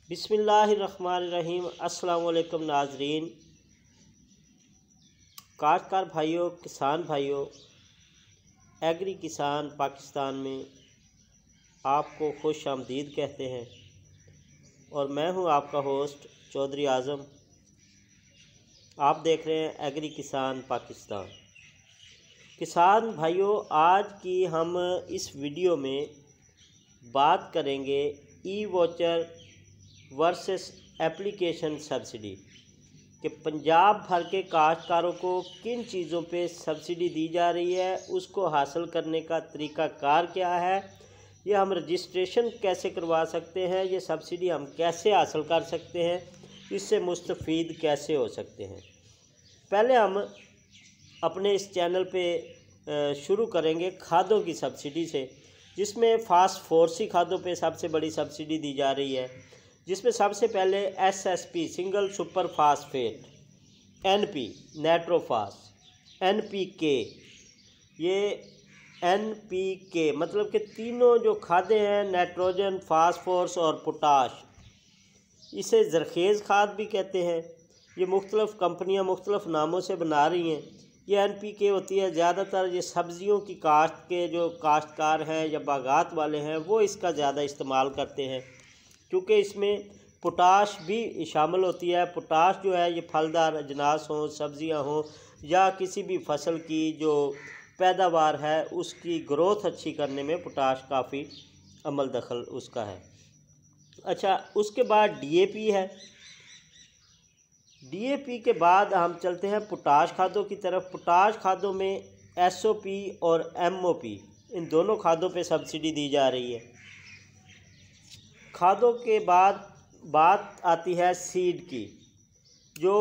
बिस्मिल्लाहिर्रहमानिर्रहीम। अस्सलाम वालेकुम नाजरीन, काश्तकार भाइयों, किसान भाइयों, एग्री किसान पाकिस्तान में आपको खुश आमदीद कहते हैं और मैं हूं आपका होस्ट चौधरी आज़म। आप देख रहे हैं एग्री किसान पाकिस्तान। किसान भाइयों, आज की हम इस वीडियो में बात करेंगे ई वोचर वर्सेस एप्लीकेशन सब्सिडी कि पंजाब भर के काश्तकारों को किन चीज़ों पे सब्सिडी दी जा रही है, उसको हासिल करने का तरीक़ाकार क्या है, ये हम रजिस्ट्रेशन कैसे करवा सकते हैं, ये सब्सिडी हम कैसे हासिल कर सकते हैं, इससे मुस्तफ़ीद कैसे हो सकते हैं। पहले हम अपने इस चैनल पे शुरू करेंगे खादों की सब्सिडी से, जिसमें फास्फोरसी खादों पे सबसे बड़ी सब्सिडी दी जा रही है, जिसमें सबसे पहले SSP single super phosphate, NP nitrophos, NPK, ये NPK मतलब कि तीनों जो खादें हैं, नाइट्रोजन, फास्फोरस और पोटाश, इसे ज़रखेज़ खाद भी कहते हैं। ये मुख्तलिफ़ कंपनियां मुख्तलिफ़ नामों से बना रही हैं। ये NPK होती है, ज़्यादातर ये सब्ज़ियों की काश्त के जो काश्तकार हैं या बागात वाले हैं वो इसका ज़्यादा इस्तेमाल करते हैं, क्योंकि इसमें पोटाश भी शामिल होती है। पोटाश जो है ये फलदार अजनास हों, सब्ज़ियां हों या किसी भी फसल की जो पैदावार है उसकी ग्रोथ अच्छी करने में पोटाश काफ़ी अमल दखल उसका है। अच्छा, उसके बाद DAP है। DAP के बाद हम चलते हैं पोटाश खादों की तरफ। पोटाश खादों में SOP और MOP, इन दोनों खादों पे सब्सिडी दी जा रही है। खादों के बाद बात आती है सीड की, जो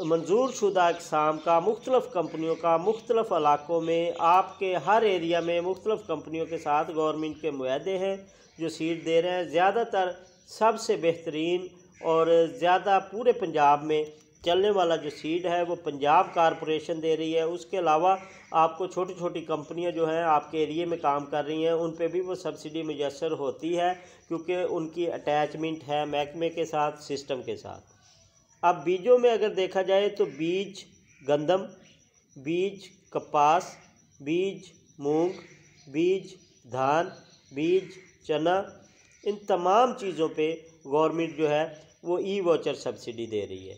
मंजूर शुदा अक़साम का मुख्तलिफ़ कंपनियों का मुख्तलिफ़ इलाकों में आपके हर एरिया में मुख्तलिफ़ कंपनियों के साथ गवर्नमेंट के मुआहदे हैं जो सीड दे रहे हैं। ज़्यादातर सबसे बेहतरीन और ज़्यादा पूरे पंजाब में चलने वाला जो सीड है वो पंजाब कॉरपोरेशन दे रही है। उसके अलावा आपको छोटी छोटी कंपनियां जो हैं आपके एरिए में काम कर रही हैं, उन पे भी वो सब्सिडी मुयस्सर होती है, क्योंकि उनकी अटैचमेंट है महकमे के साथ, सिस्टम के साथ। अब बीजों में अगर देखा जाए तो बीज गंदम, बीज कपास, बीज मूंग, बीज धान, बीज चना, इन तमाम चीज़ों पे गवर्नमेंट जो है वो ई वोचर सब्सिडी दे रही है।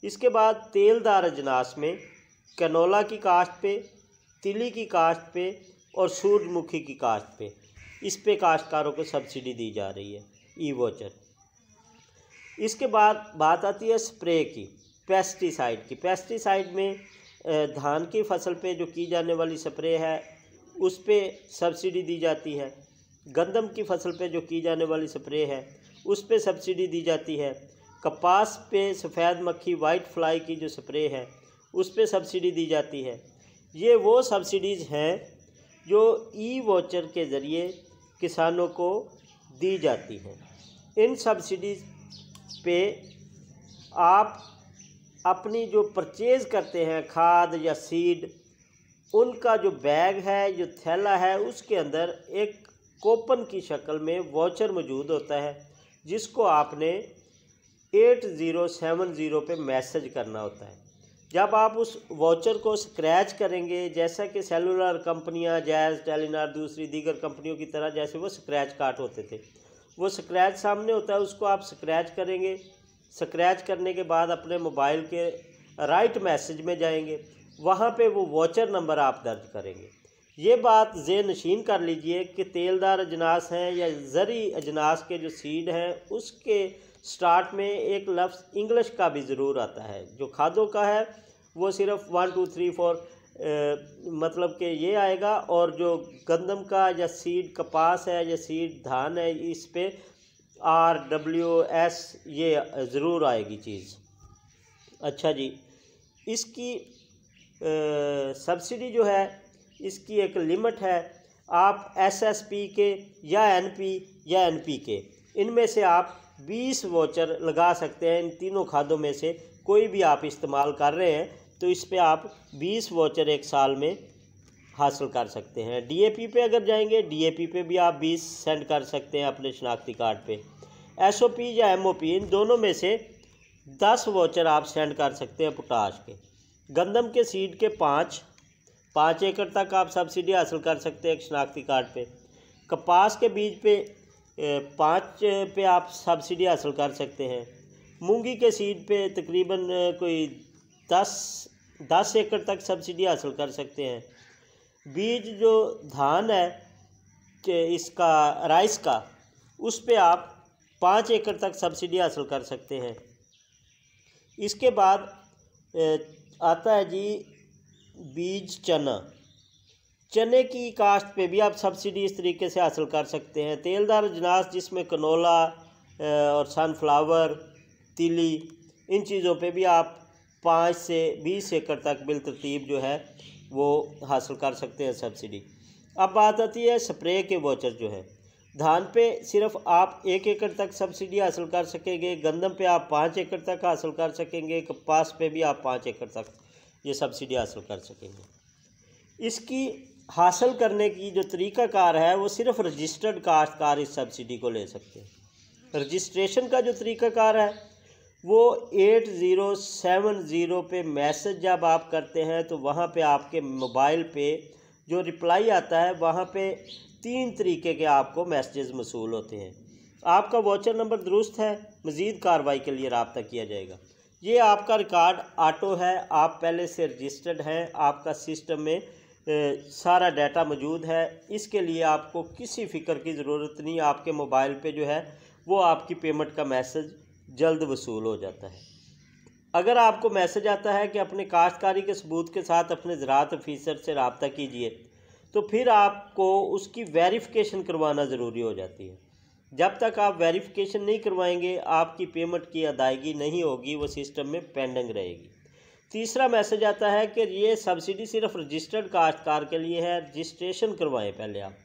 इसके बाद तेलदार अजनास में कैनोला की काश्त पे, तिली की काश्त पे और सूरजमुखी की काश्त पे, इस पे काश्तकारों को सब्सिडी दी जा रही है ई वोचर। इसके बाद बात आती है स्प्रे की, पेस्टिसाइड की। पेस्टिसाइड में धान की फसल पे जो की जाने वाली स्प्रे है उस पे सब्सिडी दी जाती है। गंदम की फसल पे जो की जाने वाली स्प्रे है उस पे सब्सिडी दी जाती है। कपास पे सफ़ेद मक्खी वाइट फ्लाई की जो स्प्रे है उस पे सब्सिडी दी जाती है। ये वो सब्सिडीज़ हैं जो ई वोचर के ज़रिए किसानों को दी जाती हैं। इन सब्सिडीज़ पे आप अपनी जो परचेज़ करते हैं खाद या सीड, उनका जो बैग है, जो थैला है, उसके अंदर एक कूपन की शक्ल में वोचर मौजूद होता है, जिसको आपने 8070 पे मैसेज करना होता है। जब आप उस वाउचर को स्क्रैच करेंगे, जैसा कि सेलुलर कंपनियां जैज़, टेलीनॉर, दूसरी दीगर कंपनियों की तरह जैसे वो स्क्रैच कार्ड होते थे, वो स्क्रैच सामने होता है, उसको आप स्क्रैच करेंगे। स्क्रैच करने के बाद अपने मोबाइल के राइट मैसेज में जाएंगे, वहाँ पे वो वाउचर नंबर आप दर्ज करेंगे। ये बात ज़ेहन नशीन कर लीजिए कि तेलदार अजनास हैं या ज़री अजनास के जो सीड हैं उसके स्टार्ट में एक लफ्ज़ इंग्लिश का भी ज़रूर आता है। जो खादों का है वो सिर्फ 1 2 3 4 मतलब कि ये आएगा, और जो गंदम का या सीड कपास है या सीड धान है इस पे RWS ये ज़रूर आएगी चीज़। अच्छा जी, इसकी सब्सिडी जो है इसकी एक लिमिट है। आप SSP के या NP या NPK, इनमें से आप 20 वोचर लगा सकते हैं। इन तीनों खादों में से कोई भी आप इस्तेमाल कर रहे हैं तो इस पे आप 20 वोचर एक साल में हासिल कर सकते हैं। DAP पे अगर जाएंगे, DAP पे भी आप 20 सेंड कर सकते हैं अपने शनाख्ती कार्ड पे। SOP या MOP इन दोनों में से 10 वाउचर आप सेंड कर सकते हैं पोटाश के। गंदम के सीड के 5 एकड़ तक आप सब्सिडी हासिल कर सकते हैं एक शनाख्ती कार्ड पे। कपास के बीज पे 5 पे आप सब्सिडी हासिल कर सकते हैं। मूंगी के सीड पे तकरीबन कोई 10 एकड़ तक सब्सिडी हासिल कर सकते हैं। बीज जो धान है कि इसका राइस का, उस पे आप 5 एकड़ तक सब्सिडी हासिल कर सकते हैं। इसके बाद आता है जी बीज चने की काश्त पे भी आप सब्सिडी इस तरीके से हासिल कर सकते हैं। तेलदार अजनास जिसमें कनोला और सनफ्लावर, तिली, इन चीज़ों पे भी आप 5 से 20 एकड़ तक बिलतरतीब जो है वो हासिल कर सकते हैं सब्सिडी। अब बात आती है स्प्रे के वाउचर जो है। धान पे सिर्फ आप 1 एकड़ तक सब्सिडी हासिल कर सकेंगे, गंदम पे आप 5 एकड़ तक हासिल कर सकेंगे, कपास पे भी आप 5 एकड़ तक ये सब्सिडी हासिल कर सकेंगे। इसकी हासिल करने की जो तरीक़ाकार है वो सिर्फ रजिस्टर्ड काश्तकार इस सब्सिडी को ले सकते हैं। रजिस्ट्रेशन का जो तरीक़ाकार है वो 8070 पे मैसेज जब आप करते हैं तो वहाँ पे आपके मोबाइल पे जो रिप्लाई आता है वहाँ पे 3 तरीके के आपको मैसेजेस मसूल होते हैं। आपका वाउचर नंबर दुरुस्त है, मज़ीद कार्रवाई के लिए रब्ता किया जाएगा। ये आपका रिकॉर्ड ऑटो है, आप पहले से रजिस्टर्ड हैं, आपका सिस्टम में सारा डाटा मौजूद है। इसके लिए आपको किसी फ़िक्र की ज़रूरत नहीं। आपके मोबाइल पे जो है वो आपकी पेमेंट का मैसेज जल्द वसूल हो जाता है। अगर आपको मैसेज आता है कि अपने काश्तकारी के सबूत के साथ अपने ज़राअत अफीसर से रब्ता कीजिए, तो फिर आपको उसकी वेरिफिकेशन करवाना ज़रूरी हो जाती है। जब तक आप वेरिफिकेशन नहीं करवाएंगे आपकी पेमेंट की अदायगी नहीं होगी, वो सिस्टम में पेंडिंग रहेगी। तीसरा मैसेज आता है कि ये सब्सिडी सिर्फ रजिस्टर्ड काश्तकार के लिए है, रजिस्ट्रेशन करवाएं पहले आप।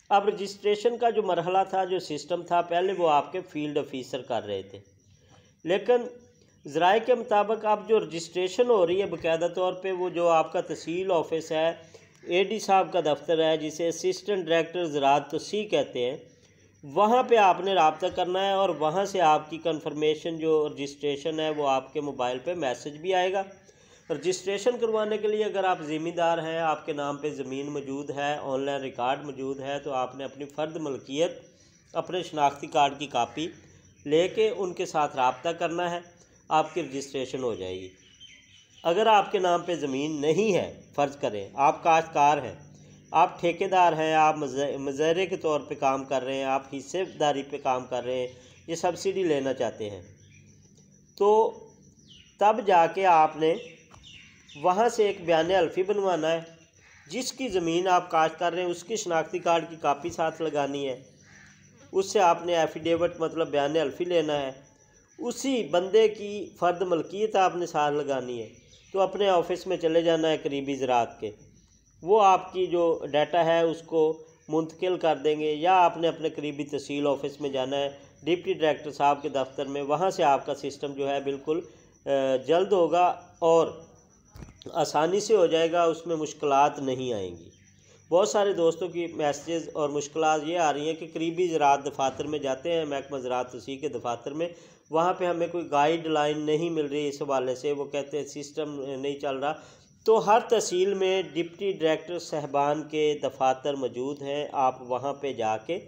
अब रजिस्ट्रेशन का जो मरहला था, जो सिस्टम था, पहले वो आपके फील्ड ऑफिसर कर रहे थे, लेकिन ज़राए के मुताबिक अब जो रजिस्ट्रेशन हो रही है बाकायदा तौर पे, वो जो आपका तहसील ऑफिस है, AD साहब का दफ्तर है, जिसे असिस्टेंट डायरेक्टर ज़राअत तसी कहते हैं, वहाँ पे आपने रब्ता करना है और वहाँ से आपकी कंफर्मेशन जो रजिस्ट्रेशन है वो आपके मोबाइल पे मैसेज भी आएगा। रजिस्ट्रेशन करवाने के लिए अगर आप ज़मींदार हैं, आपके नाम पे ज़मीन मौजूद है, ऑनलाइन रिकॉर्ड मौजूद है, तो आपने अपनी फ़र्द मलकियत, अपने शनाख्ती कार्ड की कापी लेके उनके साथ रब्ता करना है, आपकी रजिस्ट्रेशन हो जाएगी। अगर आपके नाम पे ज़मीन नहीं है, फ़र्ज़ करें आप काश्तकार हैं, आप ठेकेदार हैं, आप मज़ारे के तौर पे काम कर रहे हैं, आप हिस्सेदारी पे काम कर रहे हैं, ये सब्सिडी लेना चाहते हैं, तो तब जाके आपने वहाँ से एक बयान हल्फी बनवाना है। जिसकी ज़मीन आप काश्त कर रहे हैं उसकी शनाख्ती कार्ड की कापी साथ लगानी है, उससे आपने एफिडेविट मतलब बयान हल्फी लेना है, उसी बंदे की फ़र्द मलकियत आपने साथ लगानी है। तो अपने ऑफिस में चले जाना है करीबी ज़राअत के, वो आपकी जो डाटा है उसको मुंतकिल कर देंगे, या आपने अपने करीबी तहसील ऑफिस में जाना है डिप्टी डायरेक्टर साहब के दफ्तर में, वहाँ से आपका सिस्टम जो है बिल्कुल जल्द होगा और आसानी से हो जाएगा, उसमें मुश्किलात नहीं आएंगी। बहुत सारे दोस्तों की मैसेजेस और मुश्किलात ये आ रही हैं कि करीबी ज़राअत दफातर में जाते हैं, महकमा ज़राअत तसी के दफातर में, वहाँ पे हमें कोई गाइडलाइन नहीं मिल रही, इस हवाले से वो कहते हैं सिस्टम नहीं चल रहा। तो हर तहसील में डिप्टी डायरेक्टर साहबान के दफातर मौजूद हैं, आप वहाँ पे जाके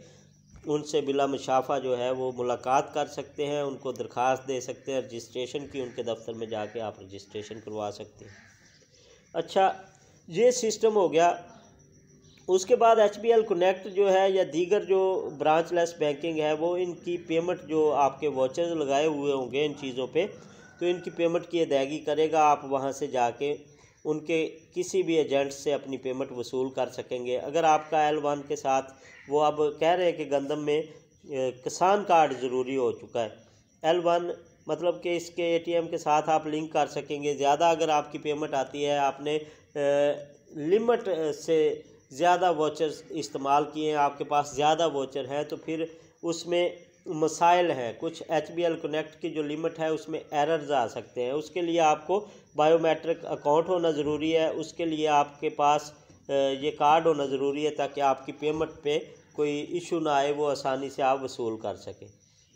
उनसे बिला मुशाफा जो है वो मुलाकात कर सकते हैं, उनको दरख्वास्त दे सकते हैं रजिस्ट्रेशन की, उनके दफ्तर में जाके आप रजिस्ट्रेशन करवा सकते हैं। अच्छा, ये सिस्टम हो गया। उसके बाद HBL कनेक्ट जो है या दीगर जो ब्रांच लेस बैंकिंग है, वो इनकी पेमेंट जो आपके वाउचर्स लगाए हुए होंगे इन चीज़ों पे, तो इनकी पेमेंट की अदायगी करेगा। आप वहाँ से जाके उनके किसी भी एजेंट से अपनी पेमेंट वसूल कर सकेंगे। अगर आपका L1 के साथ, वो अब कह रहे हैं कि गंदम में किसान कार्ड ज़रूरी हो चुका है, L1 मतलब कि इसके ATM के साथ आप लिंक कर सकेंगे। ज़्यादा अगर आपकी पेमेंट आती है, आपने लिमिट से ज़्यादा वाउचर्स इस्तेमाल किए हैं, आपके पास ज़्यादा वाउचर हैं, तो फिर उसमें मसाइल हैं। कुछ HBL कनेक्ट की जो लिमिट है उसमें एरर्स आ सकते हैं। उसके लिए आपको बायोमेट्रिक अकाउंट होना ज़रूरी है, उसके लिए आपके पास ये कार्ड होना ज़रूरी है ताकि आपकी पेमेंट पे कोई इशू ना आए, वो आसानी से आप वसूल कर सकें।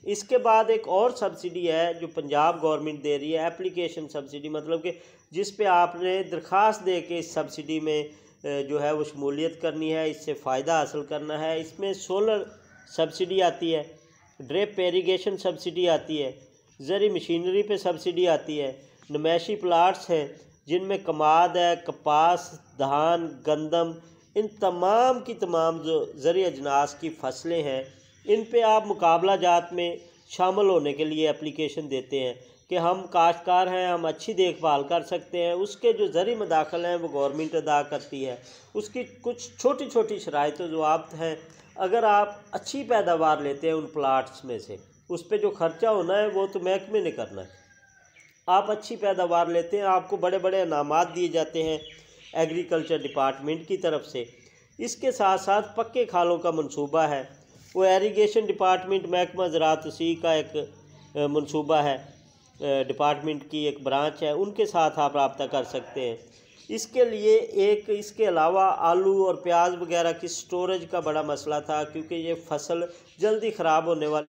इसके बाद एक और सब्सिडी है जो पंजाब गवर्नमेंट दे रही है, एप्लीकेशन सब्सिडी, मतलब कि जिस पे आपने दरख्वास्त दे के इस सब्सिडी में जो है वो शमूलियत करनी है, इससे फ़ायदा हासिल करना है। इसमें सोलर सब्सिडी आती है, ड्रिप इरीगेशन सब्सिडी आती है, ज़री मशीनरी पे सब्सिडी आती है, नुमाइशी प्लाट्स हैं जिनमें कमाद है, कपास, धान, गंदम, इन तमाम की तमाम जो ज़री अजनास की फसलें हैं, इन पे आप मुकाबला जात में शामिल होने के लिए एप्लीकेशन देते हैं कि हम काश्तकार हैं, हम अच्छी देखभाल कर सकते हैं। उसके जो ज़री मदाखल हैं वो गवर्नमेंट अदा करती है। उसकी कुछ छोटी छोटी शराइत ज़वाब्त हैं। अगर आप अच्छी पैदावार लेते हैं उन प्लाट्स में से, उस पर जो ख़र्चा होना है वो तो महकमे ने करना है। आप अच्छी पैदावार लेते हैं, आपको बड़े बड़े इनामात दिए जाते हैं एग्रीकल्चर डिपार्टमेंट की तरफ से। इसके साथ साथ पक्के खालों का मंसूबा है, वो इरीगेशन डिपार्टमेंट महकमा ज़राअत उसी का एक मंसूबा है, डिपार्टमेंट की एक ब्रांच है, उनके साथ आप रब्ता कर सकते हैं। इसके लिए इसके अलावा आलू और प्याज वगैरह की स्टोरेज का बड़ा मसला था, क्योंकि ये फसल जल्दी ख़राब होने वाली